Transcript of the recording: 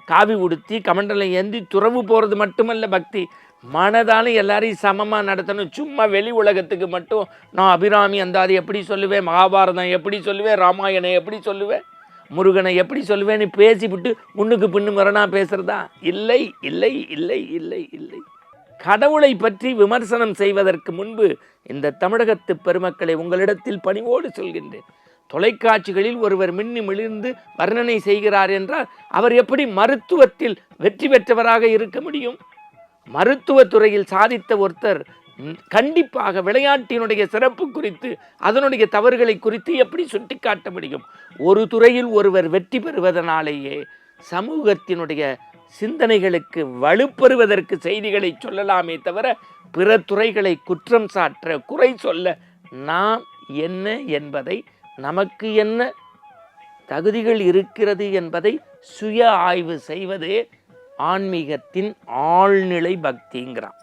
காவி உடுத்தி கமண்டலம் ஏந்தி துறவு போகிறது மட்டுமல்ல பக்தி, மனதாலும் எல்லாரையும் சமமாக நடத்தணும். சும்மா வெளி உலகத்துக்கு மட்டும் நான் அபிராமி அந்தாதி எப்படி சொல்லுவேன், மகாபாரதம் எப்படி சொல்லுவேன், ராமாயணம் எப்படி சொல்லுவேன், முருகனை எப்படி சொல்லுவேன்னு பேசிவிட்டு முன்னுக்கு பின்னு முரணா பேசுகிறதா? இல்லை இல்லை இல்லை இல்லை இல்லை. கடவுளை பற்றி விமர்சனம் செய்வதற்கு முன்பு இந்த தமிழகத்து பெருமக்களை உங்களிடத்தில் பணிவோடு சொல்கின்றேன். தொலைக்காட்சிகளில் ஒருவர் மின்னி மிளிர்ந்து வர்ணனை செய்கிறார் என்றால் அவர் எப்படி மருத்துவத்தில் வெற்றி பெற்றவராக இருக்க முடியும்? மருத்துவத்துறையில் சாதித்த ஒருத்தர் கண்டிப்பாக விளையாட்டினுடைய சிறப்பு குறித்து அதனுடைய தவறுகளை குறித்து எப்படி சுட்டி காட்ட முடியும்? ஒரு துறையில் ஒருவர் வெற்றி பெறுவதனாலேயே சமூகத்தினுடைய சிந்தனைகளுக்கு வலுப்பெறுவதற்கு செய்திகளை சொல்லலாமே தவிர பிற துறைகளை குற்றம் சாற்ற குறை சொல்ல நாம் என்ன என்பதை, நமக்கு என்ன தகுதிகள் இருக்கிறது என்பதை சுய ஆய்வு செய்வதே ஆன்மீகத்தின் ஆழ்நிலை பக்திங்கிறான்.